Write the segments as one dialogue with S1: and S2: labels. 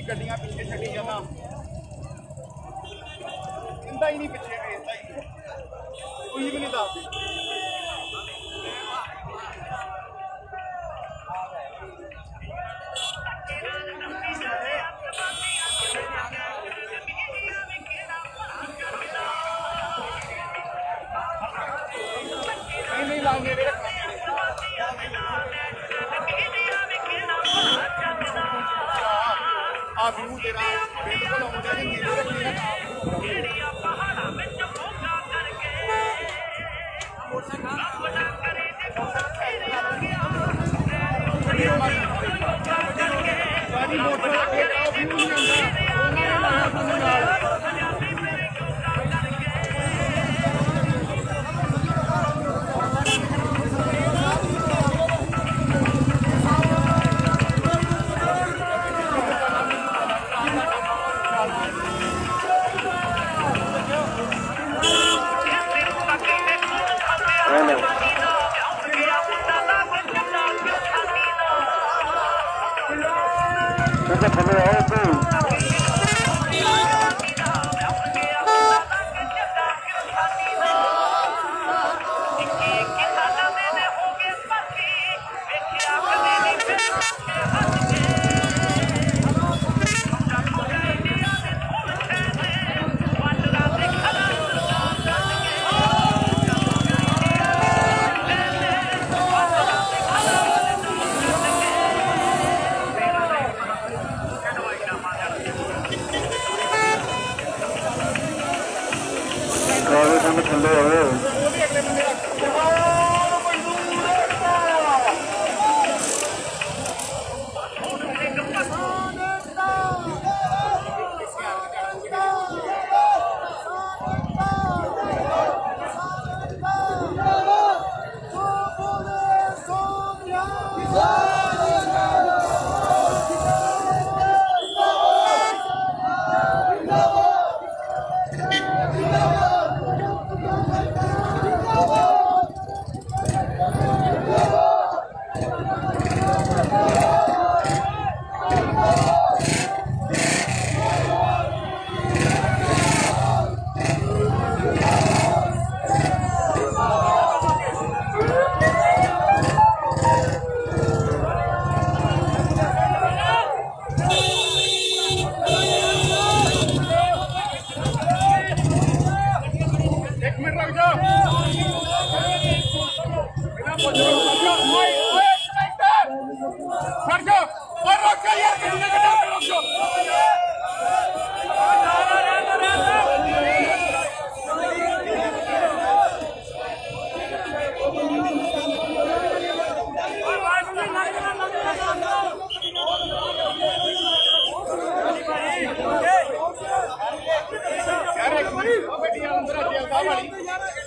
S1: ਗੱਡੀਆਂ ਪਿੱਛੇ ਛੱਡੀ ਜਾਣਾ ਇੰਦਾ ਹੀ ਨਹੀਂ ਪਿੱਛੇ ਵੇਚਦਾ ਹੀ ਕੋਈ ਵੀ ਨਹੀਂ ਦੱਸਦੀ नहीं लाएंगे आप तेरा बिल्कुल होगा कि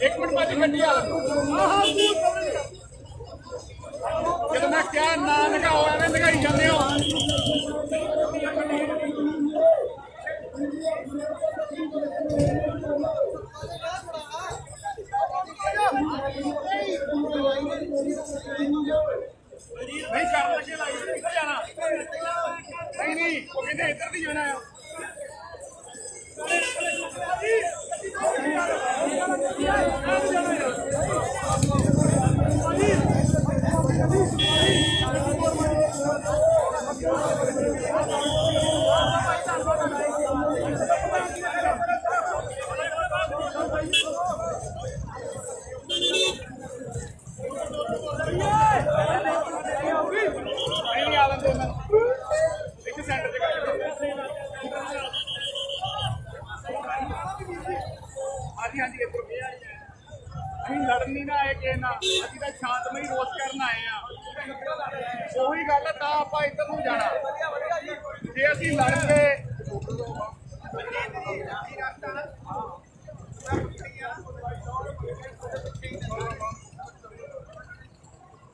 S1: एक मिनट बाद गड्डी आ जब मैं क्या ना लगाओ एवं लगाई जाते हो नहीं कर लगे लाई किधर जाना नहीं वो कहते इधर भी जाना है लड़नी ना है कि ना अभी तो शांतमई रोज करना आए हैं ਉਹੀ ਗੱਲ ਤਾਂ ਆਪਾਂ ਇੱਧਰ ਨੂੰ ਜਾਣਾ ਜੇ ਅਸੀਂ ਲੜ ਪਏ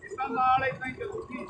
S1: ਇਦਾਂ ਨਾਲ ਇਦਾਂ ਹੀ ਚੱਲੂਗੀ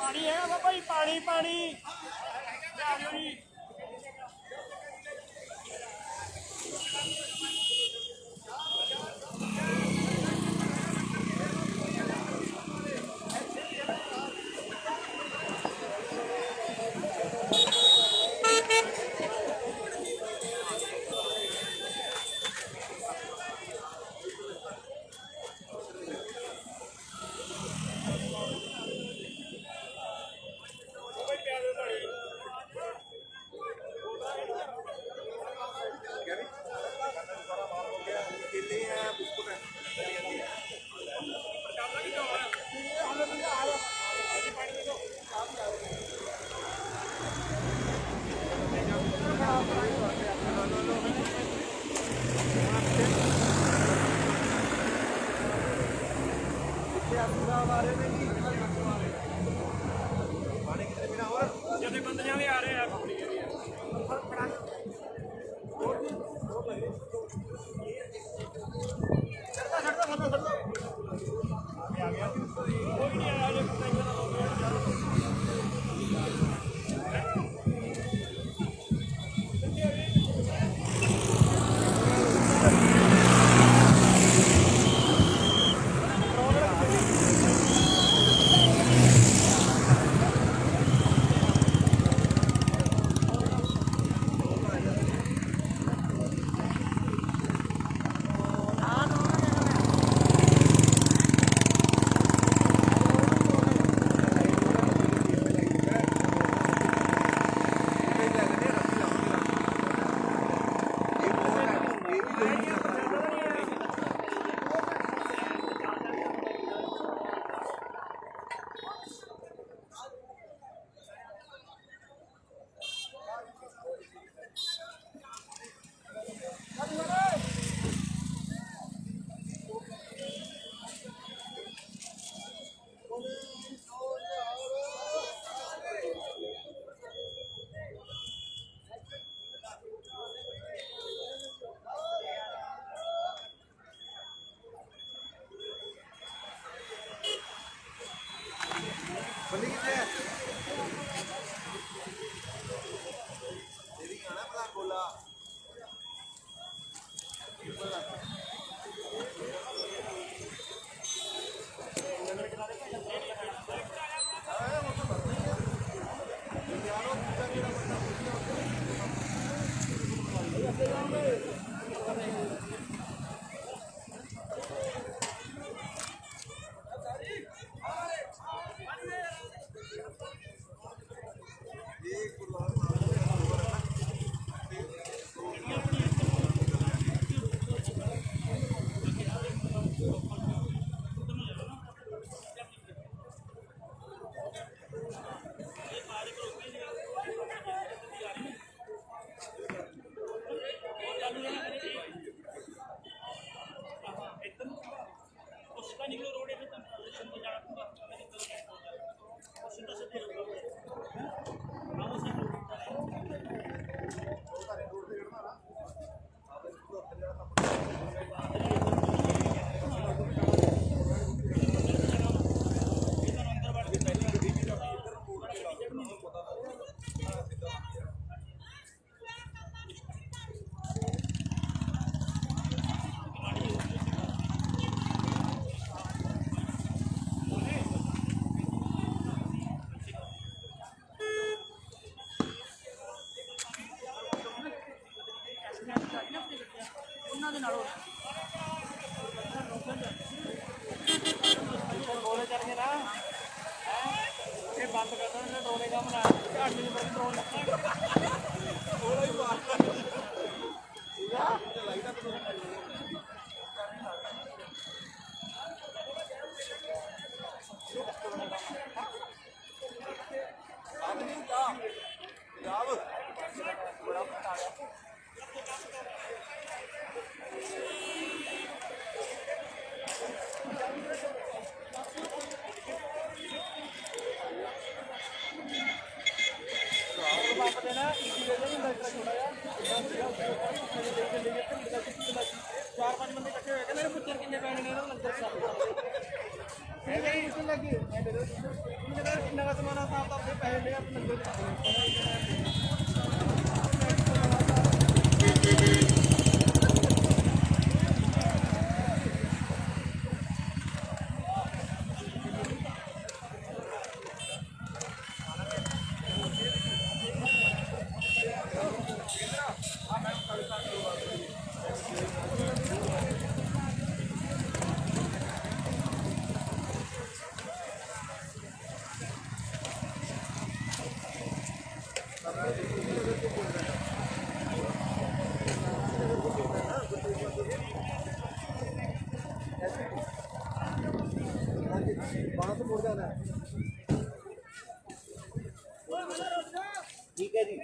S1: ਪਾਣੀ ਹੈ ਬਾਬਾ ਜੀ, ਪਾਣੀ ਪਾਣੀ ਆ ਜਾਓ ਜੀ। जैसे बंदे आ रहे हैं
S2: ठीक है जी।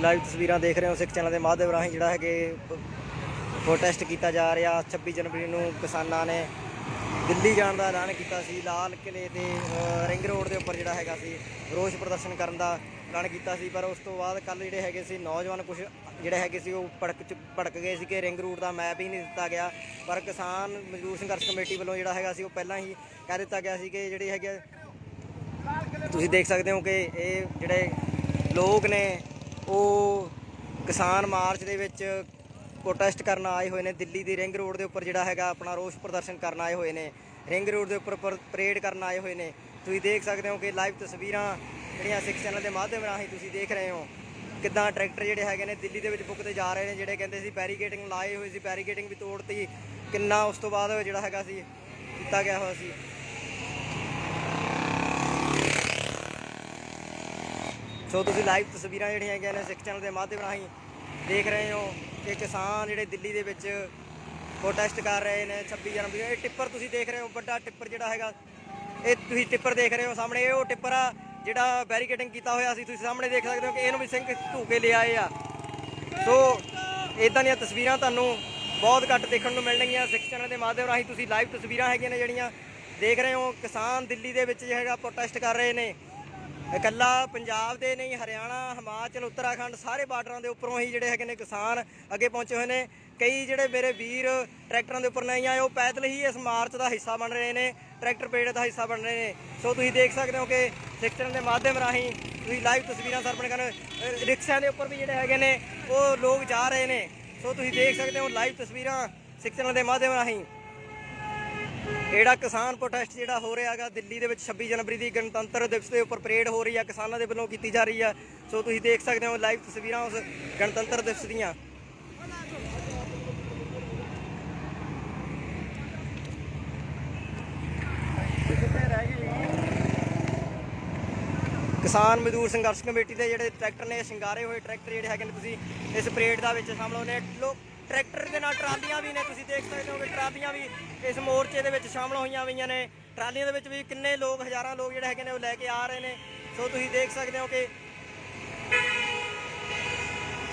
S2: ਲਾਈਵ ਤਸਵੀਰਾਂ ਦੇਖ ਰਹੇ ਹੋ ਸਿੱਖ ਚੈਨਲ ਦੇ ਮਾਧਿਅਮ ਰਾਹੀਂ ਜਿਹੜਾ ਹੈ ਕਿ ਪ੍ਰੋਟੈਸਟ ਕੀਤਾ ਜਾ ਰਿਹਾ 26 ਜਨਵਰੀ ਨੂੰ ਕਿਸਾਨਾਂ ਨੇ ਦਿੱਲੀ ਜਾਣ ਦਾ ਐਲਾਨ ਕੀਤਾ ਸੀ। ਲਾਲ ਕਿਲੇ ਤੇ ਰਿੰਗ ਰੋਡ ਦੇ ਉੱਪਰ ਜਿਹੜਾ ਹੈਗਾ ਸੀ ਰੋਸ ਪ੍ਰਦਰਸ਼ਨ ਕਰਨ ਦਾ ਐਲਾਨ ਕੀਤਾ ਸੀ। ਪਰ ਉਸ ਤੋਂ ਬਾਅਦ ਕੱਲ ਜਿਹੜੇ ਹੈਗੇ ਸੀ ਨੌਜਵਾਨ ਕੁਝ ਜਿਹੜੇ ਹੈਗੇ ਸੀ ਉਹ ਭੜਕ ਗਏ ਸੀ ਕਿ ਰਿੰਗ ਰੂਟ ਦਾ ਮੈਪ ਹੀ ਨਹੀਂ ਦਿੱਤਾ ਗਿਆ। ਪਰ ਕਿਸਾਨ ਮਜ਼ਦੂਰ ਸੰਘਰਸ਼ ਕਮੇਟੀ ਵੱਲੋਂ ਜਿਹੜਾ ਹੈਗਾ ਸੀ ਉਹ ਪਹਿਲਾਂ ਹੀ ਕਹਿ ਦਿੱਤਾ ਗਿਆ ਸੀ ਕਿ ਜਿਹੜੇ ਹੈਗੇ ਤੁਸੀਂ ਦੇਖ ਸਕਦੇ ਹੋ ਕਿ ਇਹ ਜਿਹੜੇ ਲੋਕ ਨੇ ਉਹ ਕਿਸਾਨ ਮਾਰਚ ਦੇ ਵਿੱਚ ਪ੍ਰੋਟੈਸਟ ਕਰਨ ਆਏ ਹੋਏ ਨੇ। ਦਿੱਲੀ ਦੀ ਰਿੰਗ ਰੋਡ ਦੇ ਉੱਪਰ ਜਿਹੜਾ ਹੈਗਾ ਆਪਣਾ ਰੋਸ ਪ੍ਰਦਰਸ਼ਨ ਕਰਨ ਆਏ ਹੋਏ ਨੇ। ਰਿੰਗ ਰੋਡ ਦੇ ਉੱਪਰ ਪਰੇਡ ਕਰਨ ਆਏ ਹੋਏ ਨੇ। ਤੁਸੀਂ ਦੇਖ ਸਕਦੇ ਹੋ ਕਿ ਲਾਈਵ ਤਸਵੀਰਾਂ ਜਿਹੜੀਆਂ ਸਿੱਖ ਚੈਨਲ ਦੇ ਮਾਧਿਅਮ ਰਾਹੀਂ ਤੁਸੀਂ ਦੇਖ ਰਹੇ ਹੋ ਕਿੱਦਾਂ ਟਰੈਕਟਰ ਜਿਹੜੇ ਹੈਗੇ ਨੇ ਦਿੱਲੀ ਦੇ ਵਿੱਚ ਫੁੱਕਦੇ ਜਾ ਰਹੇ ਨੇ। ਜਿਹੜੇ ਕਹਿੰਦੇ ਸੀ ਬੈਰੀਕੇਡਿੰਗ ਲਾਏ ਹੋਏ ਸੀ, ਬੈਰੀਕੇਡਿੰਗ ਵੀ ਤੋੜਤੀ। ਕਿੰਨਾ ਉਸ ਤੋਂ ਬਾਅਦ ਜਿਹੜਾ ਹੈਗਾ ਸੀ ਕੀਤਾ ਗਿਆ ਹੋਇਆ ਸੀ। ਸੋ ਤੁਸੀਂ ਲਾਈਵ ਤਸਵੀਰਾਂ ਜਿਹੜੀਆਂ ਹੈਗੀਆਂ ਨੇ ਸਿੱਖ ਚੈਨਲ ਦੇ ਮਾਧਿਅਮ ਰਾਹੀਂ ਦੇਖ ਰਹੇ ਹੋ ਕਿ ਕਿਸਾਨ ਜਿਹੜੇ ਦਿੱਲੀ ਦੇ ਵਿੱਚ ਪ੍ਰੋਟੈਸਟ ਕਰ ਰਹੇ ਨੇ 26 ਜਨਵਰੀ। ਇਹ ਟਿੱਪਰ ਤੁਸੀਂ ਦੇਖ ਰਹੇ ਹੋ, ਵੱਡਾ ਟਿੱਪਰ ਜਿਹੜਾ ਹੈਗਾ ਇਹ ਤੁਸੀਂ ਟਿੱਪਰ ਦੇਖ ਰਹੇ ਹੋ ਸਾਹਮਣੇ। ਇਹ ਉਹ ਟਿੱਪਰ ਆ ਜਿਹੜਾ ਬੈਰੀਕੇਡਿੰਗ ਕੀਤਾ ਹੋਇਆ ਸੀ। ਤੁਸੀਂ ਸਾਹਮਣੇ ਦੇਖ ਸਕਦੇ ਹੋ ਕਿ ਇਹਨੂੰ ਵੀ ਸਿੰਘ ਧੂ ਕੇ ਲਿਆਏ ਆ। ਸੋ ਇੱਦਾਂ ਦੀਆਂ ਤਸਵੀਰਾਂ ਤੁਹਾਨੂੰ ਬਹੁਤ ਘੱਟ ਦੇਖਣ ਨੂੰ ਮਿਲਣਗੀਆਂ ਸਿੱਖ ਚੈਨਲ ਦੇ ਮਾਧਿਅਮ ਰਾਹੀਂ। ਤੁਸੀਂ ਲਾਈਵ ਤਸਵੀਰਾਂ ਹੈਗੀਆਂ ਨੇ ਜਿਹੜੀਆਂ ਦੇਖ ਰਹੇ ਹੋ। ਕਿਸਾਨ ਦਿੱਲੀ ਦੇ ਵਿੱਚ ਜਿਹੜਾ ਹੈਗਾ ਪ੍ਰੋਟੈਸਟ ਕਰ ਰਹੇ ਨੇ। ਇਕੱਲਾ ਪੰਜਾਬ ਦੇ ਨਹੀਂ, ਹਰਿਆਣਾ, ਹਿਮਾਚਲ, ਉੱਤਰਾਖੰਡ ਸਾਰੇ ਬਾਰਡਰਾਂ ਦੇ ਉੱਪਰੋਂ ਹੀ ਜਿਹੜੇ ਹੈਗੇ ਨੇ ਕਿਸਾਨ ਅੱਗੇ ਪਹੁੰਚੇ ਹੋਏ ਨੇ। ਕਈ ਜਿਹੜੇ ਮੇਰੇ ਵੀਰ ਟਰੈਕਟਰਾਂ ਦੇ ਉੱਪਰ ਨਹੀਂ ਆਏ ਉਹ ਪੈਦਲ ਹੀ ਇਸ ਮਾਰਚ ਦਾ ਹਿੱਸਾ ਬਣ ਰਹੇ ਨੇ, ਟਰੈਕਟਰ ਪਰੇਡ ਦਾ ਹਿੱਸਾ ਬਣ ਰਹੇ ਨੇ। ਸੋ ਤੁਸੀਂ ਦੇਖ ਸਕਦੇ ਹੋ ਕਿ ਸਿੱਖ ਚੈਨਲ ਦੇ ਮਾਧਿਅਮ ਰਾਹੀਂ ਤੁਸੀਂ ਲਾਈਵ ਤਸਵੀਰਾਂ ਸਰਪਣ ਕਰਨ ਰਿਕਸ਼ਿਆਂ ਦੇ ਉੱਪਰ ਵੀ ਜਿਹੜੇ ਹੈਗੇ ਨੇ ਉਹ ਲੋਕ ਜਾ ਰਹੇ ਨੇ। ਸੋ ਤੁਸੀਂ ਦੇਖ ਸਕਦੇ ਹੋ ਲਾਈਵ ਤਸਵੀਰਾਂ ਸਿੱਖ ਚੈਨਲ ਦੇ ਮਾਧਿਅਮ ਰਾਹੀਂ। ਜਿਹੜਾ ਕਿਸਾਨ ਪ੍ਰੋਟੈਸਟ ਜਿਹੜਾ ਹੋ ਰਿਹਾ ਹੈਗਾ ਦਿੱਲੀ ਦੇ ਵਿੱਚ 26 ਜਨਵਰੀ ਦੀ ਗਣਤੰਤਰ ਦਿਵਸ ਦੇ ਉੱਪਰ ਪਰੇਡ ਹੋ ਰਹੀ ਆ, ਕਿਸਾਨਾਂ ਦੇ ਵੱਲੋਂ ਕੀਤੀ ਜਾ ਰਹੀ ਆ। ਸੋ ਤੁਸੀਂ ਦੇਖ ਸਕਦੇ ਹੋ ਲਾਈਵ ਤਸਵੀਰਾਂ ਉਸ ਗਣਤੰਤਰ ਦਿਵਸ ਦੀਆਂ। ਕਿਸਾਨ ਮਜ਼ਦੂਰ ਸੰਘਰਸ਼ ਕਮੇਟੀ ਦੇ ਜਿਹੜੇ ਟਰੈਕਟਰ ਨੇ, ਸ਼ਿੰਗਾਰੇ ਹੋਏ ਟਰੈਕਟਰ ਜਿਹੜੇ ਹੈਗੇ ਨੇ ਤੁਸੀਂ ਇਸ ਪਰੇਡ ਦਾ ਵਿੱਚ ਸ਼ਾਮਲ ਹੋਣੇ। ਟਰੈਕਟਰ ਦੇ ਨਾਲ ਟਰਾਲੀਆਂ ਵੀ ਨੇ, ਤੁਸੀਂ ਦੇਖ ਸਕਦੇ ਹੋ ਕਿ ਟਰਾਲੀਆਂ ਵੀ ਇਸ ਮੋਰਚੇ ਦੇ ਵਿੱਚ ਸ਼ਾਮਲ ਹੋਈਆਂ ਹੋਈਆਂ ਨੇ। ਟਰਾਲੀਆਂ ਦੇ ਵਿੱਚ ਵੀ ਕਿੰਨੇ ਲੋਕ, ਹਜ਼ਾਰਾਂ ਲੋਕ ਜਿਹੜੇ ਹੈਗੇ ਨੇ ਉਹ ਲੈ ਕੇ ਆ ਰਹੇ ਨੇ। ਸੋ ਤੁਸੀਂ ਦੇਖ ਸਕਦੇ ਹੋ ਕਿ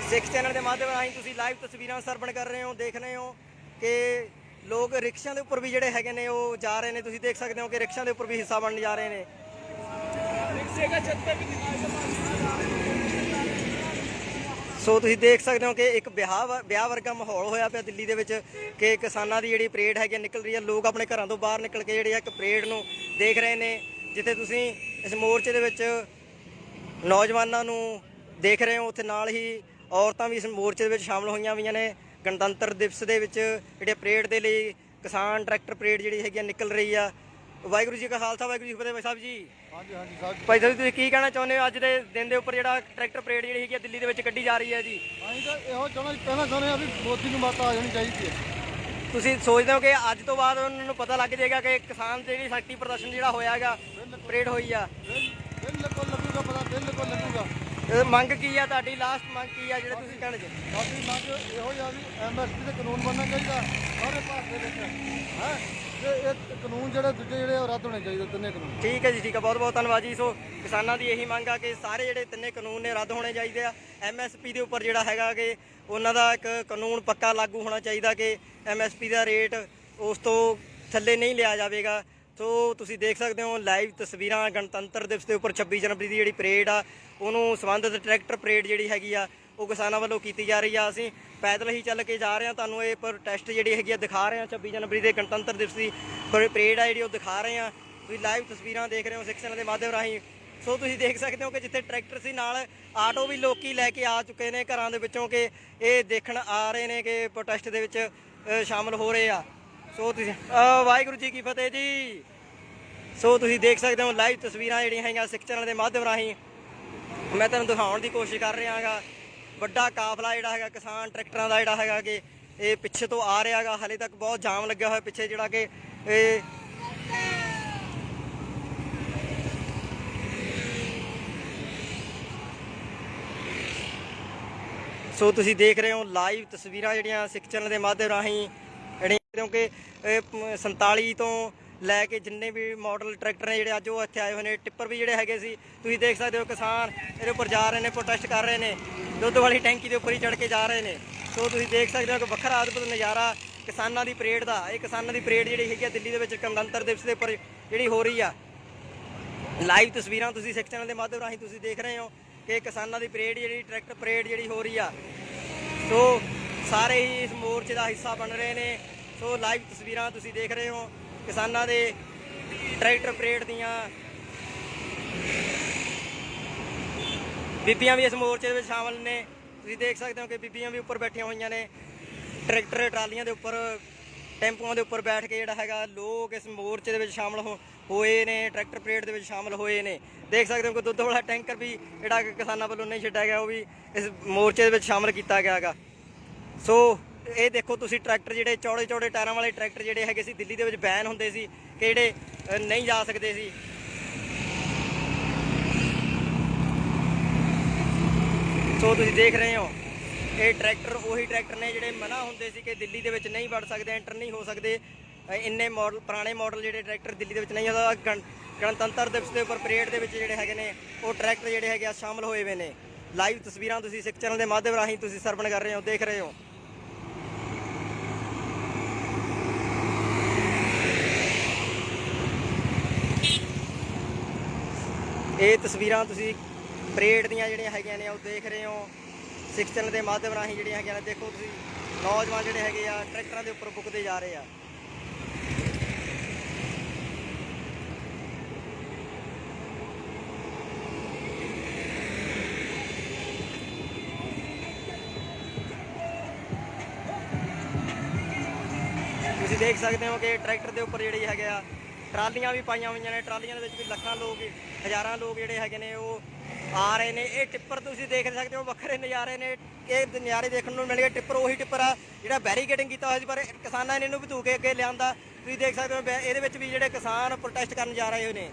S2: ਸਿੱਖ ਚੈਨਲ ਦੇ ਮਾਧਿਅਮ ਰਾਹੀਂ ਤੁਸੀਂ ਲਾਈਵ ਤਸਵੀਰਾਂ ਸਰਵਣ ਕਰ ਰਹੇ ਹੋ, ਦੇਖ ਰਹੇ ਹੋ ਕਿ ਲੋਕ ਰਿਕਸ਼ਿਆਂ ਦੇ ਉੱਪਰ ਵੀ ਜਿਹੜੇ ਹੈਗੇ ਨੇ ਉਹ ਜਾ ਰਹੇ ਨੇ। ਤੁਸੀਂ ਦੇਖ ਸਕਦੇ ਹੋ ਕਿ ਰਿਕਸ਼ਿਆਂ ਦੇ ਉੱਪਰ ਵੀ ਹਿੱਸਾ ਬਣਨ ਜਾ ਰਹੇ ਨੇ। ਸੋ ਤੁਸੀਂ ਦੇਖ ਸਕਦੇ ਹੋ ਕਿ ਇੱਕ ਵਿਆਹ ਵਰਗਾ ਮਾਹੌਲ ਹੋਇਆ ਪਿਆ ਦਿੱਲੀ ਦੇ ਵਿੱਚ ਕਿ ਕਿਸਾਨਾਂ ਦੀ ਜਿਹੜੀ ਪਰੇਡ ਹੈਗੀ ਨਿਕਲ ਰਹੀ ਹੈ। ਲੋਕ ਆਪਣੇ ਘਰਾਂ ਤੋਂ ਬਾਹਰ ਨਿਕਲ ਕੇ ਜਿਹੜੇ ਆ ਇੱਕ ਪਰੇਡ ਨੂੰ ਦੇਖ ਰਹੇ ਨੇ, ਜਿੱਥੇ ਤੁਸੀਂ ਇਸ ਮੋਰਚੇ ਦੇ ਵਿੱਚ ਨੌਜਵਾਨਾਂ ਨੂੰ ਦੇਖ ਰਹੇ ਹੋ। ਉੱਥੇ ਨਾਲ ਹੀ ਔਰਤਾਂ ਵੀ ਇਸ ਮੋਰਚੇ ਦੇ ਵਿੱਚ ਸ਼ਾਮਲ ਹੋਈਆਂ ਹੋਈਆਂ ਨੇ। ਗਣਤੰਤਰ ਦਿਵਸ ਦੇ ਵਿੱਚ ਜਿਹੜੇ ਪਰੇਡ ਦੇ ਲਈ ਕਿਸਾਨ ਟਰੈਕਟਰ ਪਰੇਡ ਜਿਹੜੀ ਹੈਗੀ ਨਿਕਲ ਰਹੀ ਆ। ਵਾਹਿਗੁਰੂ ਜੀ ਕਾ ਖਾਲਸਾ, ਵਾਹਿਗੁਰੂ ਜੀ ਕੀ ਫਤਿਹ। ਭਾਈ ਸਾਹਿਬ ਜੀ,
S3: ਹਾਂਜੀ ਹਾਂਜੀ ਸਾਹਿਬ,
S2: ਭਾਈ ਸਾਹਿਬ ਤੁਸੀਂ ਕੀ ਕਹਿਣਾ ਚਾਹੁੰਦੇ ਹੋ ਅੱਜ ਦੇ ਦਿਨ ਦੇ ਉੱਪਰ ਜਿਹੜਾ ਟਰੈਕਟਰ ਪਰੇਡ ਜਿਹੜੀ ਹੈਗੀ ਦਿੱਲੀ ਦੇ ਵਿੱਚ ਕੱਢੀ ਜਾ ਰਹੀ ਹੈ ਜੀ?
S3: ਅਸੀਂ ਤਾਂ ਇਹੋ ਕਹਿਣਾ ਚਾਹੁੰਦੇ ਆ ਵੀ ਮੋਦੀ ਨੂੰ ਮਾਤਾ ਆ ਜਾਣੀ ਚਾਹੀਦੀ ਹੈ।
S2: ਤੁਸੀਂ ਸੋਚਦੇ ਹੋ ਕਿ ਅੱਜ ਤੋਂ ਬਾਅਦ ਉਹਨਾਂ ਨੂੰ ਪਤਾ ਲੱਗ ਜਾਏਗਾ ਕਿ ਕਿਸਾਨ ਜਿਹੜੀ ਸ਼ਕਤੀ ਪ੍ਰਦਰਸ਼ਨ ਜਿਹੜਾ ਹੋਇਆ ਹੈਗਾ, ਪਰੇਡ ਹੋਈ ਆ?
S3: ਬਿਲਕੁਲ ਲੱਗੂਗਾ ਪਤਾ, ਬਿਲਕੁਲ ਲੱਗੂਗਾ।
S2: ਮੰਗ ਕੀ ਆ ਤੁਹਾਡੀ, ਲਾਸਟ ਮੰਗ ਕੀ ਆ ਜਿਹੜੇ ਤੁਸੀਂ ਕਹਿਣਾ ਚਾਹੁੰਦੇ?
S3: ਸਾਡੀ ਮੰਗ ਇਹੋ ਜਿਹਾ ਵੀ ਐਮਐਸਪੀ ਦੇ ਕਾਨੂੰਨ ਬਣਨਾ ਚਾਹੀਦਾ ਸਾਰੇ ਭਾਰਤ ਦੇ ਵਿੱਚ ਹੈ, ਤੇ ਇਹ ਕਾਨੂੰਨ ਜਿਹੜੇ ਦੂਜੇ ਜਿਹੜੇ ਉਹ ਰੱਦ ਹੋਣੇ ਚਾਹੀਦੇ, ਤਿੰਨੇ ਕਾਨੂੰਨ।
S2: ਠੀਕ ਹੈ ਜੀ, ਠੀਕ ਹੈ, ਬਹੁਤ ਬਹੁਤ ਧੰਨਵਾਦ ਜੀ। ਸੋ ਕਿਸਾਨਾਂ ਦੀ ਇਹੀ ਮੰਗ ਆ ਕਿ ਸਾਰੇ ਜਿਹੜੇ ਤਿੰਨੇ ਕਾਨੂੰਨ ਨੇ ਰੱਦ ਹੋਣੇ ਚਾਹੀਦੇ ਆ। ਐਮਐਸਪੀ ਦੇ ਉੱਪਰ ਜਿਹੜਾ ਹੈਗਾ ਕਿ ਉਹਨਾਂ ਦਾ ਇੱਕ ਕਾਨੂੰਨ ਪੱਕਾ ਲਾਗੂ ਹੋਣਾ ਚਾਹੀਦਾ ਕਿ ਐਮਐਸਪੀ ਦਾ ਰੇਟ ਉਸ ਤੋਂ ਥੱਲੇ ਨਹੀਂ ਲਿਆ ਜਾਵੇਗਾ। ਸੋ ਤੁਸੀਂ ਦੇਖ ਸਕਦੇ ਹੋ ਲਾਈਵ ਤਸਵੀਰਾਂ ਗਣਤੰਤਰ ਦਿਵਸ ਦੇ ਉੱਪਰ 26 ਜਨਵਰੀ ਦੀ ਜਿਹੜੀ ਪਰੇਡ ਆ ਉਹਨੂੰ ਸੰਬੰਧਿਤ ਟਰੈਕਟਰ ਪਰੇਡ ਜਿਹੜੀ ਹੈਗੀ ਆ ਉਹ ਕਿਸਾਨਾਂ ਵੱਲੋਂ ਕੀਤੀ ਜਾ ਰਹੀ ਆ। ਅਸੀਂ ਪੈਦਲ ਹੀ ਚੱਲ ਕੇ ਜਾ ਰਹੇ ਹਾਂ, ਤੁਹਾਨੂੰ ਇਹ ਪ੍ਰੋਟੈਸਟ ਜਿਹੜੀ ਹੈਗੀ ਆ ਦਿਖਾ ਰਹੇ ਹਾਂ। 26 ਜਨਵਰੀ ਦੇ ਗਣਤੰਤਰ ਦਿਵਸ ਦੀ ਪਰੇਡ ਆ ਜਿਹੜੀ ਉਹ ਦਿਖਾ ਰਹੇ ਹਾਂ। ਤੁਸੀਂ ਲਾਈਵ ਤਸਵੀਰਾਂ ਦੇਖ ਰਹੇ ਹੋ ਸਿੱਖ ਚੈਨਲ ਦੇ ਮਾਧਿਅਮ ਰਾਹੀਂ। ਸੋ ਤੁਸੀਂ ਦੇਖ ਸਕਦੇ ਹੋ ਕਿ ਜਿੱਥੇ ਟਰੈਕਟਰ ਸੀ ਨਾਲ ਆਟੋ ਵੀ ਲੋਕੀ ਲੈ ਕੇ ਆ ਚੁੱਕੇ ਨੇ ਘਰਾਂ ਦੇ ਵਿੱਚੋਂ ਕਿ ਇਹ ਦੇਖਣ ਆ ਰਹੇ ਨੇ ਕਿ ਪ੍ਰੋਟੈਸਟ ਦੇ ਵਿੱਚ ਸ਼ਾਮਲ ਹੋ ਰਹੇ ਆ। ਸੋ ਤੁਸੀਂ ਵਾਹਿਗੁਰੂ ਜੀ ਕੀ ਫਤਿਹ ਜੀ। ਸੋ ਤੁਸੀਂ ਦੇਖ ਸਕਦੇ ਹੋ ਲਾਈਵ ਤਸਵੀਰਾਂ ਜਿਹੜੀਆਂ ਹੈਗੀਆਂ ਸਿੱਖ ਚੈਨਲ ਦੇ ਮਾਧਿਅਮ ਰਾਹੀਂ ਮੈਂ ਤੁਹਾਨੂੰ ਦਿਖਾਉਣ ਦੀ ਕੋਸ਼ਿਸ਼ ਕਰ ਰਿਹਾ ਹੈਗਾ। ਵੱਡਾ ਕਾਫਲਾ ਜਿਹੜਾ ਹੈਗਾ ਕਿਸਾਨ ਟਰੈਕਟਰਾਂ ਦਾ ਜਿਹੜਾ ਹੈਗਾ ਕਿ ਇਹ ਪਿੱਛੇ ਤੋਂ ਆ ਰਿਹਾ ਹੈਗਾ। ਹਾਲੇ ਤੱਕ ਬਹੁਤ ਜਾਮ ਲੱਗਿਆ ਹੋਇਆ ਪਿੱਛੇ ਜਿਹੜਾ ਕਿ ਇਹ ਸੋ ਤੁਸੀਂ ਦੇਖ ਰਹੇ ਹੋ ਲਾਈਵ ਤਸਵੀਰਾਂ ਜਿਹੜੀਆਂ ਸਿੱਖ ਚੈਨਲ ਦੇ ਮਾਧਿਅਮ ਰਾਹੀਂ ਜਿਹੜੀਆਂ, ਕਿਉਂਕਿ 47 ਤੋਂ ਲੈ ਕੇ ਜਿੰਨੇ ਵੀ ਮਾਡਲ ਟਰੈਕਟਰ ਨੇ ਜਿਹੜੇ ਅੱਜ ਉਹ ਇੱਥੇ ਆਏ ਹੋਏ ਨੇ। ਟਿੱਪਰ ਵੀ ਜਿਹੜੇ ਹੈਗੇ ਸੀ ਤੁਸੀਂ ਦੇਖ ਸਕਦੇ ਹੋ ਕਿਸਾਨ ਇਹਦੇ ਉੱਪਰ ਜਾ ਰਹੇ ਨੇ, ਪ੍ਰੋਟੈਸਟ ਕਰ ਰਹੇ ਨੇ, ਦੁੱਧ ਵਾਲੀ ਟੈਂਕੀ ਦੇ ਉੱਪਰ ਹੀ ਚੜ੍ਹ ਕੇ ਜਾ ਰਹੇ ਨੇ। ਸੋ ਤੁਸੀਂ ਦੇਖ ਸਕਦੇ ਹੋ ਕਿ ਵੱਖਰਾ ਅਦਭੁਤ ਨਜ਼ਾਰਾ ਕਿਸਾਨਾਂ ਦੀ ਪਰੇਡ ਦਾ। ਇਹ ਕਿਸਾਨਾਂ ਦੀ ਪਰੇਡ ਜਿਹੜੀ ਹੈਗੀ ਆ ਦਿੱਲੀ ਦੇ ਵਿੱਚ ਗਣਤੰਤਰ ਦਿਵਸ ਦੇ ਉੱਪਰ ਜਿਹੜੀ ਹੋ ਰਹੀ ਆ। ਲਾਈਵ ਤਸਵੀਰਾਂ ਤੁਸੀਂ ਸਿੱਖ ਚੈਨਲ ਦੇ ਮਾਧਿਅਮ ਰਾਹੀਂ ਤੁਸੀਂ ਦੇਖ ਰਹੇ ਹੋ ਕਿ ਕਿਸਾਨਾਂ ਦੀ ਪਰੇਡ ਜਿਹੜੀ ਟਰੈਕਟਰ ਪਰੇਡ ਜਿਹੜੀ ਹੋ ਰਹੀ ਆ। ਸੋ ਸਾਰੇ ਹੀ ਇਸ ਮੋਰਚੇ ਦਾ ਹਿੱਸਾ ਬਣ ਰਹੇ ਨੇ। ਸੋ ਲਾਈਵ ਤਸਵੀਰਾਂ ਤੁਸੀਂ ਦੇਖ ਰਹੇ ਹੋ ਕਿਸਾਨਾਂ ਦੇ ਟਰੈਕਟਰ ਪਰੇਡ ਦੀਆਂ। ਬੀਬੀਆਂ ਵੀ ਇਸ ਮੋਰਚੇ ਦੇ ਵਿੱਚ ਸ਼ਾਮਲ ਨੇ। ਤੁਸੀਂ ਦੇਖ ਸਕਦੇ ਹੋ ਕਿ ਬੀਬੀਆਂ ਵੀ ਉੱਪਰ ਬੈਠੀਆਂ ਹੋਈਆਂ ਨੇ ਟਰੈਕਟਰ ਟਰਾਲੀਆਂ ਦੇ ਉੱਪਰ, ਟੈਂਪੂਆਂ ਦੇ ਉੱਪਰ ਬੈਠ ਕੇ ਜਿਹੜਾ ਹੈਗਾ ਲੋਕ ਇਸ ਮੋਰਚੇ ਦੇ ਵਿੱਚ ਸ਼ਾਮਲ ਹੋਏ ਨੇ, ਟਰੈਕਟਰ ਪਰੇਡ ਦੇ ਵਿੱਚ ਸ਼ਾਮਲ ਹੋਏ ਨੇ। ਦੇਖ ਸਕਦੇ ਹੋ ਕਿ ਦੁੱਧ ਵਾਲਾ ਟੈਂਕਰ ਵੀ ਜਿਹੜਾ ਕਿ ਕਿਸਾਨਾਂ ਵੱਲੋਂ ਨਹੀਂ ਛੱਡਿਆ ਗਿਆ ਉਹ ਵੀ ਇਸ ਮੋਰਚੇ ਦੇ ਵਿੱਚ ਸ਼ਾਮਲ ਕੀਤਾ ਗਿਆ ਹੈਗਾ। ਸੋ ਇਹ ਦੇਖੋ ਤੁਸੀਂ ਟਰੈਕਟਰ ਜਿਹੜੇ ਚੌੜੇ ਚੌੜੇ ਟਾਇਰਾਂ ਵਾਲੇ ਟਰੈਕਟਰ ਜਿਹੜੇ ਹੈਗੇ ਸੀ ਦਿੱਲੀ ਦੇ ਵਿੱਚ ਬੈਨ ਹੁੰਦੇ ਸੀ ਕਿ ਜਿਹੜੇ ਨਹੀਂ ਜਾ ਸਕਦੇ ਸੀ। ਸੋ ਤੁਸੀਂ ਦੇਖ ਰਹੇ ਹੋ ਇਹ ਟਰੈਕਟਰ ਉਹੀ ਟਰੈਕਟਰ ਨੇ ਜਿਹੜੇ ਮਨਾ ਹੁੰਦੇ ਸੀ ਕਿ ਦਿੱਲੀ ਦੇ ਵਿੱਚ ਨਹੀਂ ਵੜ ਸਕਦੇ, ਐਂਟਰ ਨਹੀਂ ਹੋ ਸਕਦੇ। ਇੰਨੇ ਮਾਡਲ ਪੁਰਾਣੇ ਮਾਡਲ ਜਿਹੜੇ ਟਰੈਕਟਰ ਦਿੱਲੀ ਦੇ ਵਿੱਚ ਨਹੀਂ ਹੁੰਦਾ। ਗਣਤੰਤਰ ਦਿਵਸ ਦੇ ਉੱਪਰ ਪਰੇਡ ਦੇ ਵਿੱਚ ਜਿਹੜੇ ਹੈਗੇ ਨੇ ਉਹ ਟਰੈਕਟਰ ਜਿਹੜੇ ਹੈਗੇ ਆ ਸ਼ਾਮਲ ਹੋਏ ਹੋਏ ਨੇ। ਲਾਈਵ ਤਸਵੀਰਾਂ ਤੁਸੀਂ ਸਿੱਖ ਚੈਨਲ ਦੇ ਮਾਧਿਅਮ ਰਾਹੀਂ ਤੁਸੀਂ ਸਰਵਣ ਕਰ ਰਹੇ ਹੋ, ਦੇਖ ਰਹੇ ਹੋ। ਇਹ ਤਸਵੀਰਾਂ ਤੁਸੀਂ ਪਰੇਡ ਦੀਆਂ ਜਿਹੜੀਆਂ ਹੈਗੀਆਂ ਨੇ ਉਹ ਦੇਖ ਰਹੇ ਹੋ ਸਿੱਖ ਚੈਨਲ ਦੇ ਮਾਧਿਅਮ ਰਾਹੀਂ ਜਿਹੜੀਆਂ ਹੈਗੀਆਂ ਨੇ। ਦੇਖੋ ਤੁਸੀਂ ਨੌਜਵਾਨ ਜਿਹੜੇ ਹੈਗੇ ਆ ਟਰੈਕਟਰਾਂ ਦੇ ਉੱਪਰ ਬੁੱਕਦੇ ਜਾ ਰਹੇ ਆ। ਤੁਸੀਂ ਦੇਖ ਸਕਦੇ ਹੋ ਕਿ ਟਰੈਕਟਰ ਦੇ ਉੱਪਰ ਜਿਹੜੀ ਹੈਗੇ ਆ ਟਰਾਲੀਆਂ ਵੀ ਪਾਈਆਂ ਹੋਈਆਂ ਨੇ। ਟਰਾਲੀਆਂ ਦੇ ਵਿੱਚ ਵੀ ਲੱਖਾਂ ਲੋਕ, ਹਜ਼ਾਰਾਂ ਲੋਕ ਜਿਹੜੇ ਹੈਗੇ ਨੇ ਉਹ ਆ ਰਹੇ ਨੇ। ਇਹ ਟਿੱਪਰ ਤੁਸੀਂ ਦੇਖ ਸਕਦੇ ਹੋ ਵੱਖਰੇ ਨਜ਼ਾਰੇ ਨੇ। ਇਹ ਨਜ਼ਾਰੇ ਦੇਖਣ ਨੂੰ ਮਿਲ ਗਏ। ਟਿੱਪਰ ਉਹੀ ਟਿੱਪਰ ਆ ਜਿਹੜਾ ਬੈਰੀਕੇਡਿੰਗ ਕੀਤਾ ਹੋਇਆ ਸੀ, ਪਰ ਕਿਸਾਨਾਂ ਨੇ ਇਹਨੂੰ ਭਤੂ ਕੇ ਅੱਗੇ ਲਿਆਂਦਾ। ਤੁਸੀਂ ਦੇਖ ਸਕਦੇ ਹੋ ਇਹਦੇ ਵਿੱਚ ਵੀ ਜਿਹੜੇ ਕਿਸਾਨ ਪ੍ਰੋਟੈਸਟ ਕਰਨ ਜਾ ਰਹੇ ਹੋਏ ਨੇ।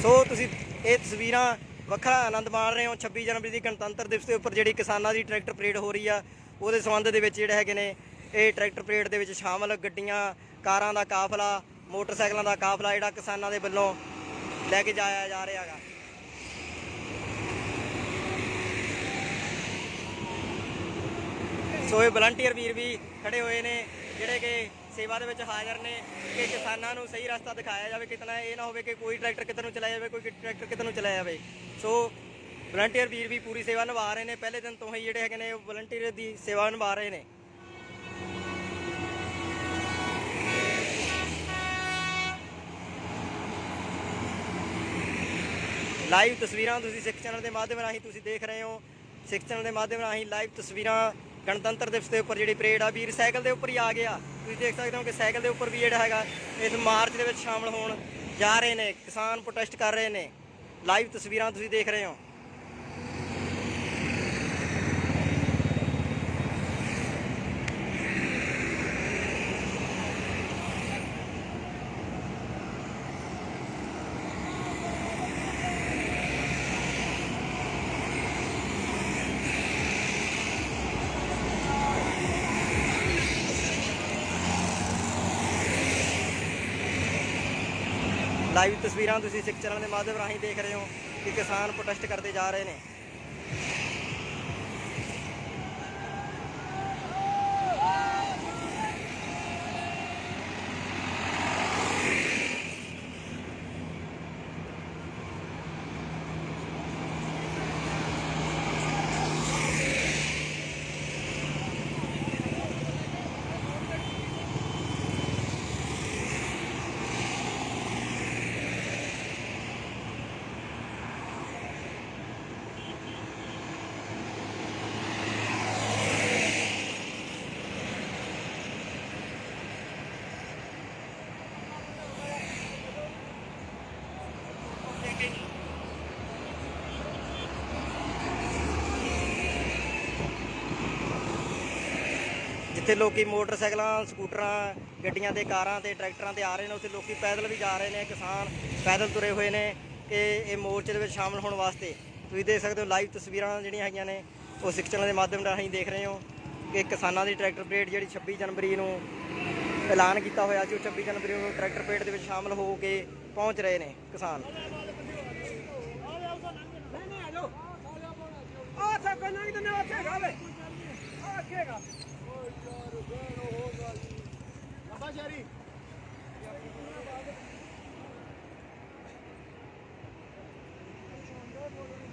S2: ਸੋ ਤੁਸੀਂ ਇਹ ਤਸਵੀਰਾਂ ਵੱਖਰਾ ਆਨੰਦ ਮਾਣ ਰਹੇ ਹੋ 26 ਜਨਵਰੀ ਦੀ ਗਣਤੰਤਰ ਦਿਵਸ ਦੇ ਉੱਪਰ ਜਿਹੜੀ ਕਿਸਾਨਾਂ ਦੀ ਟਰੈਕਟਰ ਪਰੇਡ ਹੋ ਰਹੀ ਆ ਉਹਦੇ ਸੰਬੰਧ ਦੇ ਵਿੱਚ ਜਿਹੜੇ ਹੈਗੇ ਨੇ ਇਹ ਟਰੈਕਟਰ ਪਰੇਡ ਦੇ ਵਿੱਚ ਸ਼ਾਮਲ ਗੱਡੀਆਂ, ਕਾਰਾਂ ਦਾ ਕਾਫਲਾ, ਮੋਟਰਸਾਈਕਲਾਂ ਦਾ ਕਾਫਲਾ ਜਿਹੜਾ ਕਿਸਾਨਾਂ ਦੇ ਵੱਲੋਂ ਲੈ ਕੇ ਜਾਇਆ ਜਾ ਰਿਹਾ ਹੈਗਾ। ਸੋ ਇਹ ਵਲੰਟੀਅਰ ਵੀਰ ਵੀ ਖੜੇ ਹੋਏ ਨੇ ਜਿਹੜੇ ਕਿ ਸੇਵਾ ਦੇ ਵਿੱਚ ਹਾਜ਼ਰ ਨੇ ਕਿ ਕਿਸਾਨਾਂ ਨੂੰ ਸਹੀ ਰਸਤਾ ਦਿਖਾਇਆ ਜਾਵੇ, ਕਿਤਨਾ ਇਹ ਨਾ ਹੋਵੇ ਕਿ ਕੋਈ ਟਰੈਕਟਰ ਕਿਤੇ ਨੂੰ ਚਲਾਇਆ ਜਾਵੇ, ਕੋਈ ਟਰੈਕਟਰ ਕਿਤੇ ਨੂੰ ਚਲਾਇਆ ਜਾਵੇ। ਸੋ ਵਲੰਟੀਅਰ ਵੀਰ ਵੀ ਪੂਰੀ ਸੇਵਾ ਨਿਭਾ ਰਹੇ ਨੇ, ਪਹਿਲੇ ਦਿਨ ਤੋਂ ਹੀ ਜਿਹੜੇ ਹੈਗੇ ਨੇ ਵਲੰਟੀਅਰ ਦੀ ਸੇਵਾ ਨਿਭਾ ਰਹੇ ਨੇ। ਲਾਈਵ ਤਸਵੀਰਾਂ ਤੁਸੀਂ ਸਿੱਖ ਚੈਨਲ ਦੇ ਮਾਧਿਅਮ ਰਾਹੀਂ ਤੁਸੀਂ ਦੇਖ ਰਹੇ ਹੋ। ਸਿੱਖ ਚੈਨਲ ਦੇ ਮਾਧਿਅਮ ਰਾਹੀਂ ਲਾਈਵ ਤਸਵੀਰਾਂ ਗਣਤੰਤਰ ਦਿਵਸ ਦੇ ਉੱਪਰ ਜਿਹੜੀ ਪਰੇਡ ਆ, ਵੀਰ ਸਾਈਕਲ ਦੇ ਉੱਪਰ ਹੀ ਆ ਗਿਆ। ਤੁਸੀਂ ਦੇਖ ਸਕਦੇ ਹੋ ਕਿ ਸਾਈਕਲ ਦੇ ਉੱਪਰ ਵੀ ਜਿਹੜਾ ਹੈਗਾ ਇਸ ਮਾਰਚ ਦੇ ਵਿੱਚ ਸ਼ਾਮਲ ਹੋਣ ਜਾ ਰਹੇ ਨੇ, ਕਿਸਾਨ ਪ੍ਰੋਟੈਸਟ ਕਰ ਰਹੇ ਨੇ। ਲਾਈਵ ਤਸਵੀਰਾਂ ਤੁਸੀਂ ਦੇਖ ਰਹੇ ਹੋ। ਲਾਈਵ ਤਸਵੀਰਾਂ ਤੁਸੀਂ ਸਿੱਖ ਚੈਨਲ ਦੇ ਮਾਧਿਅਮ ਰਾਹੀਂ ਦੇਖ ਰਹੇ ਹੋ ਕਿ ਕਿਸਾਨ ਪ੍ਰੋਟੈਸਟ ਕਰਦੇ ਜਾ ਰਹੇ ਨੇ। ਜਿੱਥੇ ਲੋਕੀ ਮੋਟਰਸਾਈਕਲਾਂ, ਸਕੂਟਰਾਂ, ਗੱਡੀਆਂ ਤੇ, ਕਾਰਾਂ ਤੇ, ਟਰੈਕਟਰਾਂ ਤੇ ਆ ਰਹੇ ਨੇ, ਉੱਥੇ ਲੋਕੀ ਪੈਦਲ ਵੀ ਜਾ ਰਹੇ ਨੇ। ਕਿਸਾਨ ਪੈਦਲ ਤੁਰੇ ਹੋਏ ਨੇ ਕਿ ਇਹ ਮੋਰਚੇ ਦੇ ਵਿੱਚ ਸ਼ਾਮਲ ਹੋਣ ਵਾਸਤੇ। ਤੁਸੀਂ ਦੇਖ ਸਕਦੇ ਹੋ ਲਾਈਵ ਤਸਵੀਰਾਂ ਜਿਹੜੀਆਂ ਹੈਗੀਆਂ ਨੇ ਉਹ ਸਿੱਖ ਚੈਨਲ ਦੇ ਮਾਧਿਅਮ ਰਾਹੀਂ ਦੇਖ ਰਹੇ ਹੋ ਕਿ ਕਿਸਾਨਾਂ ਦੀ ਟਰੈਕਟਰ ਪਰੇਡ ਜਿਹੜੀ 26 ਜਨਵਰੀ ਨੂੰ ਐਲਾਨ ਕੀਤਾ ਹੋਇਆ ਸੀ, ਉਹ 26 ਜਨਵਰੀ ਨੂੰ ਟਰੈਕਟਰ ਪਰੇਡ ਦੇ ਵਿੱਚ ਸ਼ਾਮਲ ਹੋ ਕੇ ਪਹੁੰਚ ਰਹੇ ਨੇ ਕਿਸਾਨ।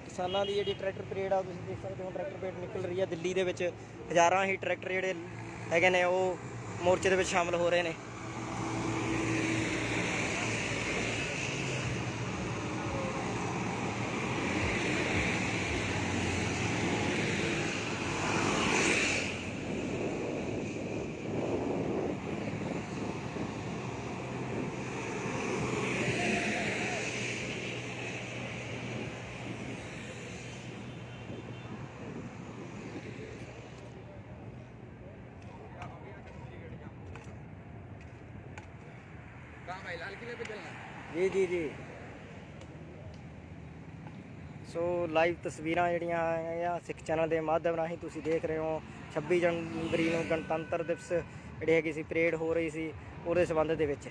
S2: ਕਿਸਾਨਾਂ ਦੀ ਜਿਹੜੀ ਟਰੈਕਟਰ ਪਰੇਡ ਆ, ਤੁਸੀਂ ਦੇਖ ਸਕਦੇ ਹੋ ਟਰੈਕਟਰ ਪਰੇਡ ਨਿਕਲ ਰਹੀ ਹੈ ਦਿੱਲੀ ਦੇ ਵਿੱਚ। ਹਜ਼ਾਰਾਂ ਹੀ ਟਰੈਕਟਰ ਜਿਹੜੇ ਹੈਗੇ ਨੇ ਉਹ ਮੋਰਚੇ ਦੇ ਵਿੱਚ ਸ਼ਾਮਲ ਹੋ ਰਹੇ ਨੇ। ਜੀ ਜੀ ਜੀ। ਸੋ ਲਾਈਵ ਤਸਵੀਰਾਂ ਜਿਹੜੀਆਂ ਆ ਸਿੱਖ ਚੈਨਲ ਦੇ ਮਾਧਿਅਮ ਰਾਹੀਂ ਤੁਸੀਂ ਦੇਖ ਰਹੇ ਹੋ। 26 ਜਨਵਰੀ ਨੂੰ ਗਣਤੰਤਰ ਦਿਵਸ ਜਿਹੜੀ ਹੈਗੀ ਸੀ ਪਰੇਡ ਹੋ ਰਹੀ ਸੀ, ਉਹਦੇ ਸੰਬੰਧ ਦੇ ਵਿੱਚ।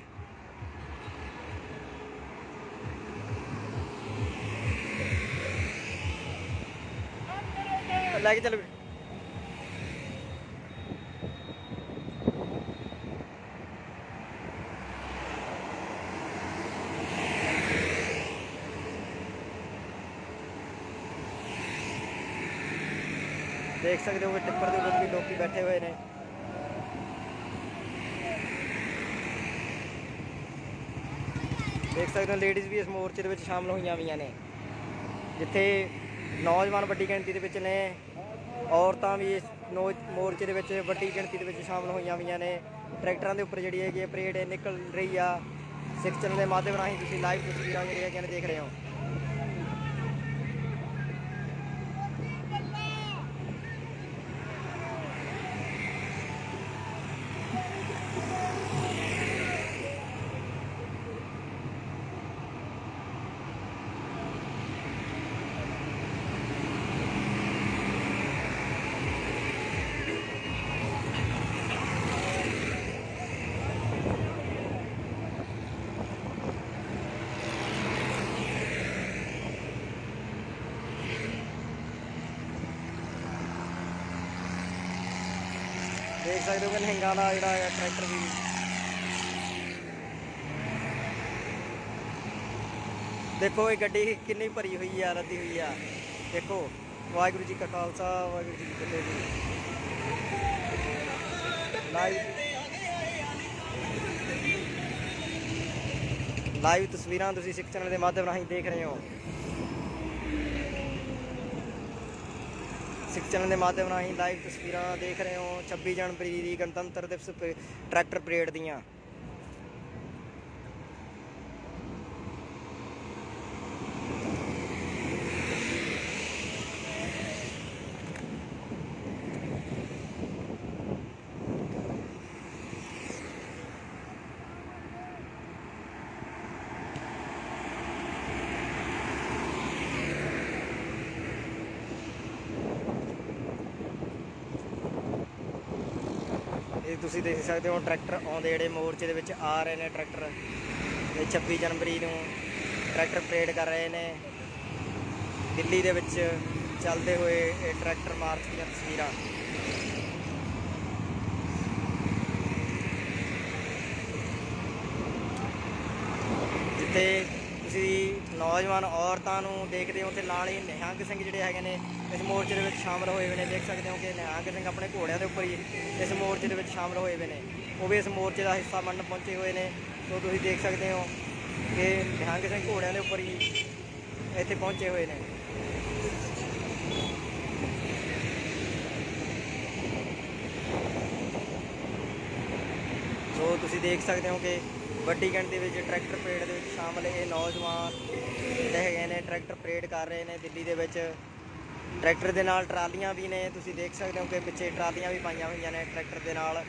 S2: ਲੈ ਕੇ ਚੱਲ। ਦੇਖ ਸਕਦੇ ਹੋ ਕਿ ਟਿੱਪਰ ਦੇ ਉੱਪਰ ਵੀ ਲੋਕੀ ਬੈਠੇ ਹੋਏ ਨੇ। ਦੇਖ ਸਕਦੇ ਹੋ ਲੇਡੀਜ਼ ਵੀ ਇਸ ਮੋਰਚੇ ਦੇ ਵਿੱਚ ਸ਼ਾਮਲ ਹੋਈਆਂ ਹੋਈਆਂ ਨੇ, ਜਿੱਥੇ ਨੌਜਵਾਨ ਵੱਡੀ ਗਿਣਤੀ ਦੇ ਵਿੱਚ ਨੇ, ਔਰਤਾਂ ਵੀ ਇਸ ਮੋਰਚੇ ਦੇ ਵਿੱਚ ਵੱਡੀ ਗਿਣਤੀ ਦੇ ਵਿੱਚ ਸ਼ਾਮਲ ਹੋਈਆਂ ਹੋਈਆਂ ਨੇ। ਟਰੈਕਟਰਾਂ ਦੇ ਉੱਪਰ ਜਿਹੜੀ ਹੈਗੀ ਪਰੇਡ ਨਿਕਲ ਰਹੀ ਆ। ਸਿੱਖ ਚੈਨਲ ਦੇ ਮਾਧਿਅਮ ਰਾਹੀਂ ਤੁਸੀਂ ਲਾਈਵ ਤਸਵੀਰਾਂ ਜਿਹੜੀਆਂ ਹੈਗੀਆਂ ਨੇ ਦੇਖ ਰਹੇ ਹੋ। ਦੇਖ ਸਕਦੇ ਹੋ ਕਿ ਨਿਹੰਗਾਂ ਦਾ ਜਿਹੜਾ ਹੈ ਟਰੈਕਟਰ ਵੀ ਦੇਖੋ, ਇਹ ਗੱਡੀ ਕਿੰਨੀ ਭਰੀ ਹੋਈ ਆ, ਲੱਦੀ ਹੋਈ ਆ। ਦੇਖੋ, ਵਾਹਿਗੁਰੂ ਜੀ ਕਾ ਖਾਲਸਾ, ਵਾਹਿਗੁਰੂ ਜੀ ਕੀ ਫਤਿਹ ਜੀ। ਲਾਈਵ ਤਸਵੀਰਾਂ ਤੁਸੀਂ ਸਿੱਖ ਚੈਨਲ ਦੇ ਮਾਧਿਅਮ ਰਾਹੀਂ ਦੇਖ ਰਹੇ ਹੋ। ਸਿੱਖ ਚੈਨਲ ਦੇ ਮਾਧਿਅਮ ਰਾਹੀਂ ਲਾਈਵ ਤਸਵੀਰਾਂ ਦੇਖ ਰਹੇ ਹੋ 26 ਜਨਵਰੀ ਦੀ ਗਣਤੰਤਰ ਦਿਵਸ ਟਰੈਕਟਰ ਪਰੇਡ ਦੀਆਂ। ਇਹ ਤੁਸੀਂ ਦੇਖ ਸਕਦੇ ਹੋ ਟਰੈਕਟਰ ਆਉਂਦੇ ਜਿਹੜੇ ਮੋਰਚੇ ਦੇ ਵਿੱਚ ਆ ਰਹੇ ਨੇ। ਟਰੈਕਟਰ ਇਹ 26 ਜਨਵਰੀ ਨੂੰ ਟਰੈਕਟਰ ਪਰੇਡ ਕਰ ਰਹੇ ਨੇ ਦਿੱਲੀ ਦੇ ਵਿੱਚ ਚੱਲਦੇ ਹੋਏ। ਇਹ ਟਰੈਕਟਰ ਮਾਰਚ ਦੀਆਂ ਤਸਵੀਰਾਂ ਜਿੱਥੇ ਤੁਸੀਂ ਨੌਜਵਾਨ ਔਰਤਾਂ ਨੂੰ ਦੇਖਦੇ ਹੋ ਤੇ ਨਾਲ ਹੀ ਨਿਹੰਗ ਸਿੰਘ ਜਿਹੜੇ ਹੈਗੇ ਨੇ ਇਸ ਮੋਰਚੇ ਦੇ ਵਿੱਚ ਸ਼ਾਮਲ ਹੋਏ ਹੋਏ ਨੇ। ਦੇਖ ਸਕਦੇ ਹੋ ਕਿ ਨਿਹੰਗ ਸਿੰਘ ਆਪਣੇ ਘੋੜਿਆਂ ਦੇ ਉੱਪਰ ਹੀ ਇਸ ਮੋਰਚੇ ਦੇ ਵਿੱਚ ਸ਼ਾਮਲ ਹੋਏ ਹੋਏ ਨੇ। ਉਹ ਵੀ ਇਸ ਮੋਰਚੇ ਦਾ ਹਿੱਸਾ ਬਣਨ ਪਹੁੰਚੇ ਹੋਏ ਨੇ। ਸੋ ਤੁਸੀਂ ਦੇਖ ਸਕਦੇ ਹੋ ਕਿ ਨਿਹੰਗ ਸਿੰਘ ਘੋੜਿਆਂ ਦੇ ਉੱਪਰ ਹੀ ਇੱਥੇ ਪਹੁੰਚੇ ਹੋਏ ਨੇ। ਸੋ ਤੁਸੀਂ ਦੇਖ ਸਕਦੇ ਹੋ ਕਿ ਵੱਡੀ ਗਿਣਤੀ ਵਿੱਚ ਟਰੈਕਟਰ ਪਰੇਡ ਦੇ ਵਿੱਚ ਸ਼ਾਮਲ ਇਹ ਨੌਜਵਾਨ ਜਿਹੜੇ ਹੈਗੇ ਨੇ ਟਰੈਕਟਰ ਪਰੇਡ ਕਰ ਰਹੇ ਨੇ ਦਿੱਲੀ ਦੇ ਵਿੱਚ। ਟਰੈਕਟਰ ਦੇ ਨਾਲ ਟਰਾਲੀਆਂ ਵੀ ਨੇ, ਤੁਸੀਂ ਦੇਖ ਸਕਦੇ ਹੋ ਕਿ ਪਿੱਛੇ ਟਰਾਲੀਆਂ ਵੀ ਪਾਈਆਂ ਹੋਈਆਂ ਨੇ ਟਰੈਕਟਰ ਦੇ ਨਾਲ।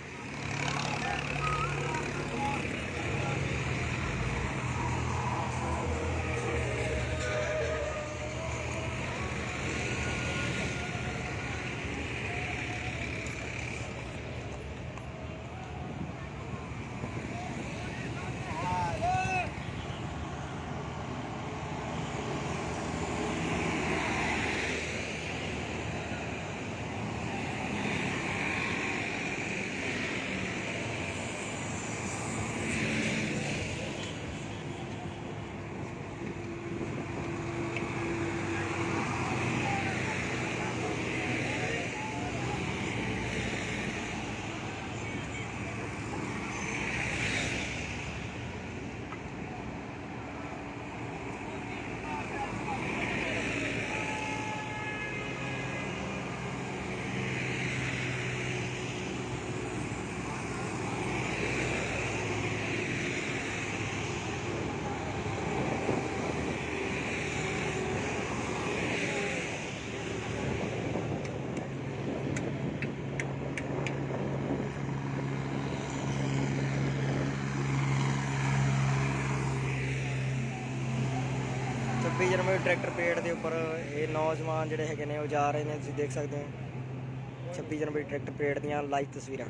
S2: ਜਨਵਰੀ ਟਰੈਕਟਰ ਪਰੇਡ ਦੇ ਉੱਪਰ ਇਹ ਨੌਜਵਾਨ ਜਿਹੜੇ ਹੈਗੇ ਨੇ ਉਹ ਜਾ ਰਹੇ ਨੇ। ਤੁਸੀਂ ਦੇਖ ਸਕਦੇ ਹੋ 26 ਜਨਵਰੀ ਟਰੈਕਟਰ ਪਰੇਡ ਦੀਆਂ ਲਾਈਵ ਤਸਵੀਰਾਂ।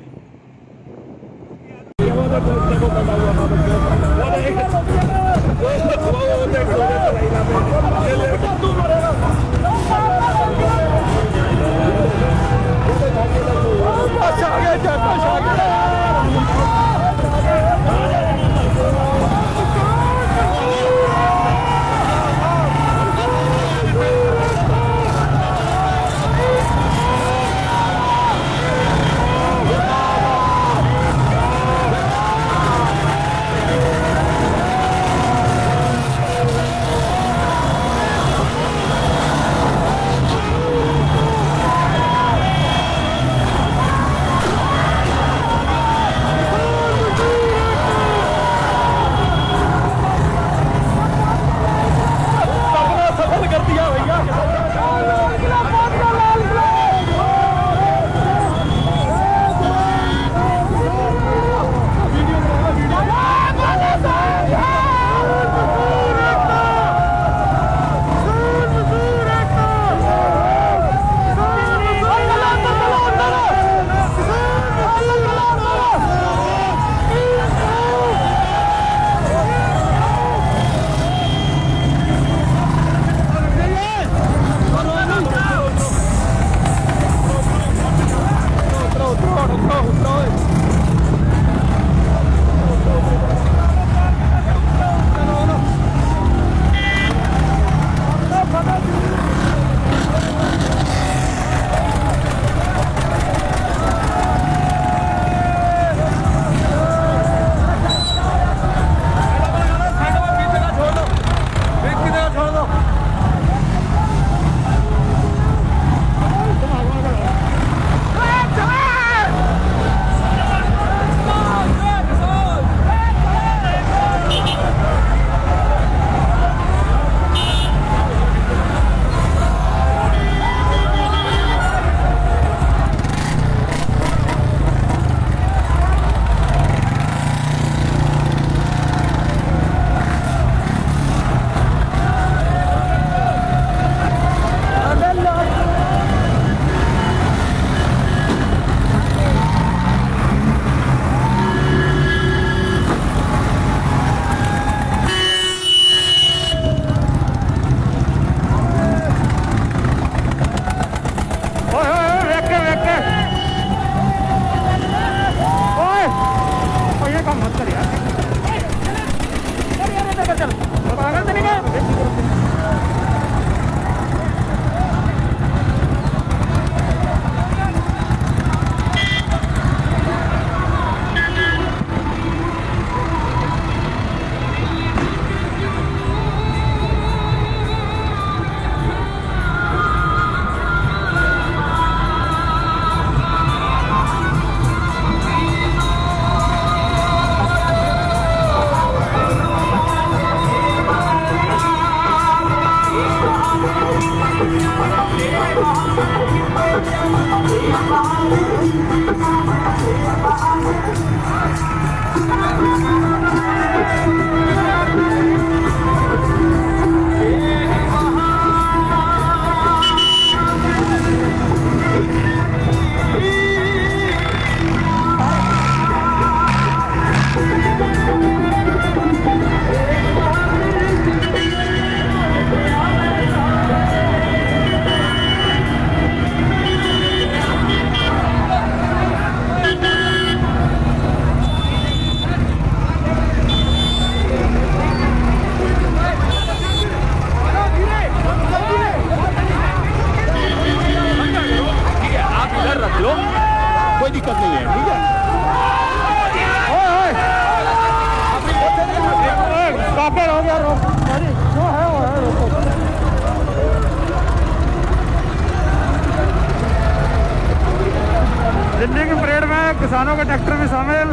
S4: किसानों के ट्रैक्टर भी शामिल,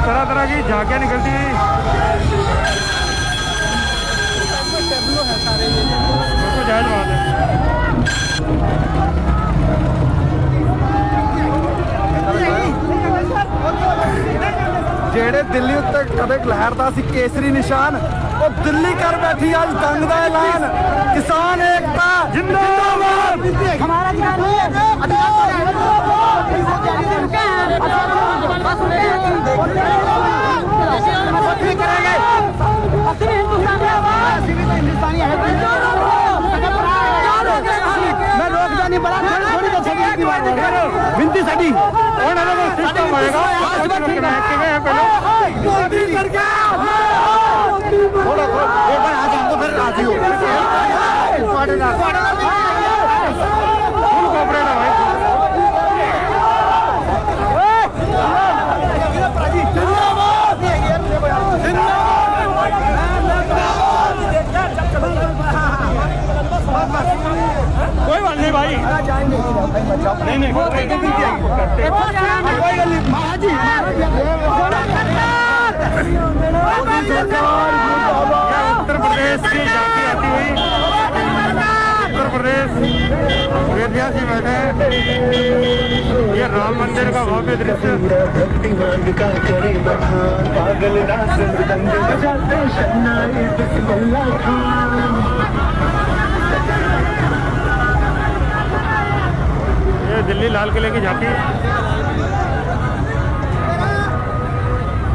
S4: तरह तरह की झांकियाँ निकलती हुई। बिल्कुल जायज़ बात है।
S3: ਜਿਹੜੇ ਦਿੱਲੀ ਉੱਤੇ ਕਦੇ ਲਹਿਰਦਾ ਸੀ ਕੇਸਰੀ ਨਿਸ਼ਾਨ, ਉਹ ਦਿੱਲੀ ਕਰ ਬੈਠੀ ਅੱਜ ਦੰਗ ਦਾ ਐਲਾਨ। ਕਿਸਾਨ ਏਕਤਾ ਜਿੰਦਾਬਾਦ। ਹਮਾਰਾ मैं रोकदा नहीं बड़ा थोड़ी तो विनती साडी
S4: ਹੁਣ ਇਹਦਾ ਕੋਈ ਸਿਸਟਮ ਹੋਏਗਾ,
S3: थोड़ा एक बार आ जाओ तो फिर राजी हो
S4: फुल कॉपरेट है भाई। कोई बात नहीं भाई, नहीं नहीं उत्तर प्रदेश की झांकी आती हुई, उत्तर प्रदेश अयोध्या से बैठे हैं। ये राम मंदिर का भव्य दृश्य। ये दिल्ली लाल किले की झांकी,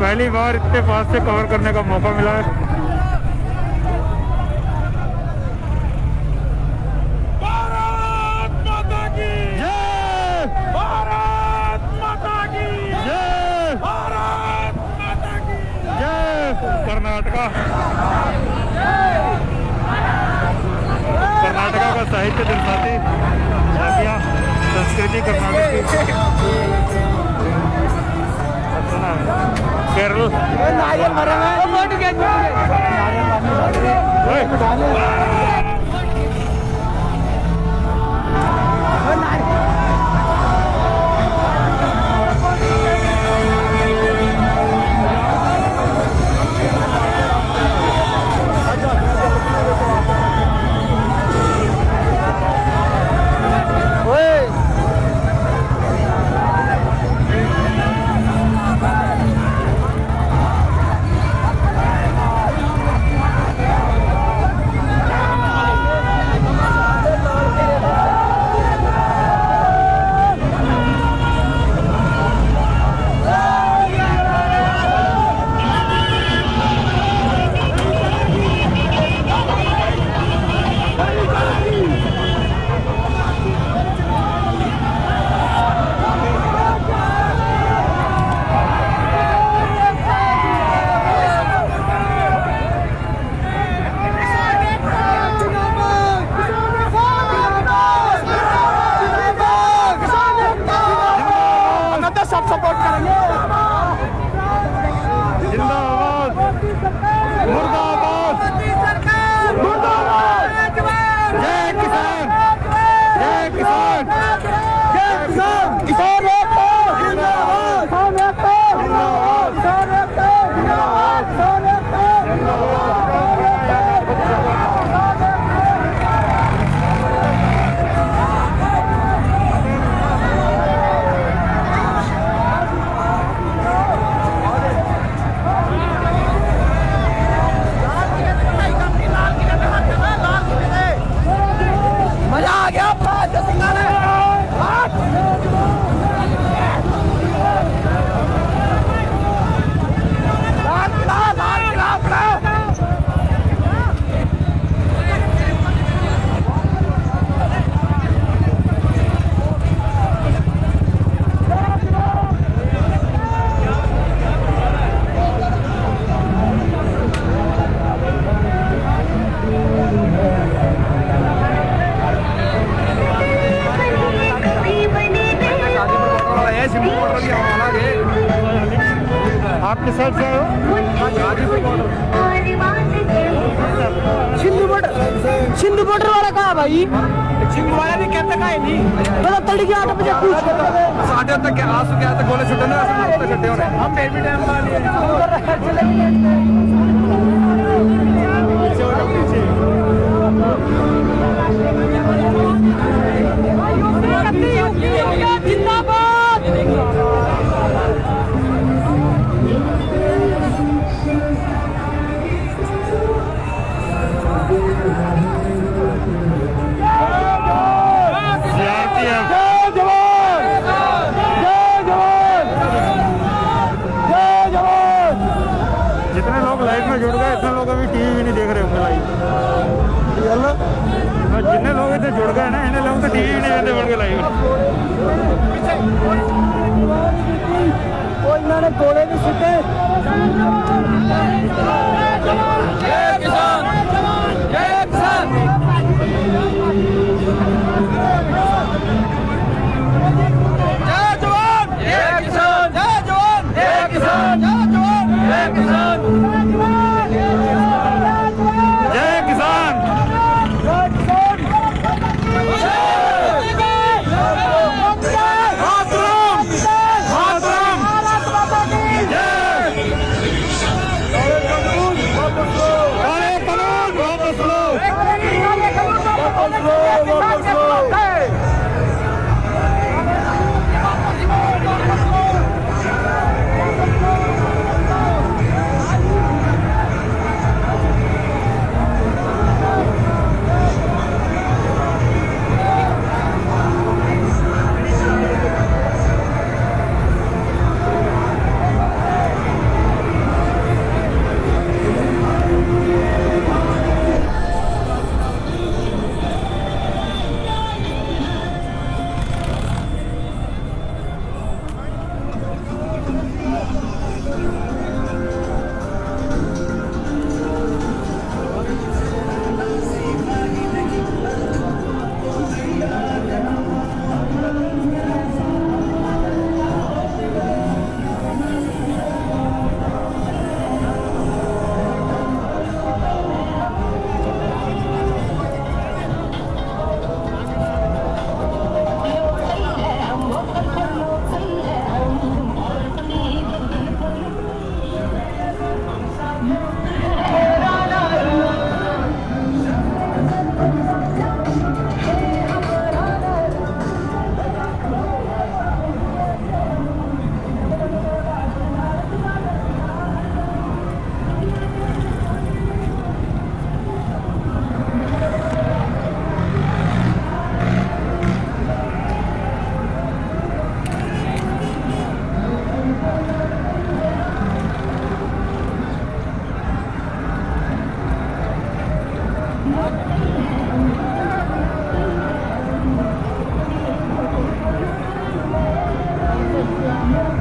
S4: पहली बार इतने पास से कवर करने का मौका मिला है। भारत माता की जय, भारत माता की जय, भारत माता की जय। कर्नाटका, कर्नाटका का साहित्य दर्शाती झांकियाँ, संस्कृति कर्नाटक की। केरल नारियल मरा है। सब सपोर्ट करेंगे। जिंदाबाद, मुर्दाबाद, मुर्दाबाद, जय किसान, जय किसान, जय किसान, किसान एकता जिंदाबाद, किसान एकता जिंदाबाद, किसान एकता जिंदाबाद, किसान एकता मजा आ गया। आप किस साइड से आए हो? सिंधु बॉर्डर। सिंधु बॉर्डर वाला कहाँ भाई? सिंधु वाला नहीं कहता का नहीं मतलब तड़के 8 बजे पूछ
S3: साढ़े तक आ चुके हैं तो गोले छुट्टे ना छुट्टे होने
S4: हम बेबी टाइम वाले जिंदाबाद।
S3: जितने लोग लाइव में जुड़ गए इतने लोग अभी टीवी भी नहीं देख रहे होंगे लाइव। जितने लोग इतने जुड़ गए ना इन्हें लोग तो टीवी भी नहीं देखते होंगे लाइव।
S4: इन्होंने गोले भी सीधे किसान किसान
S5: Yeah.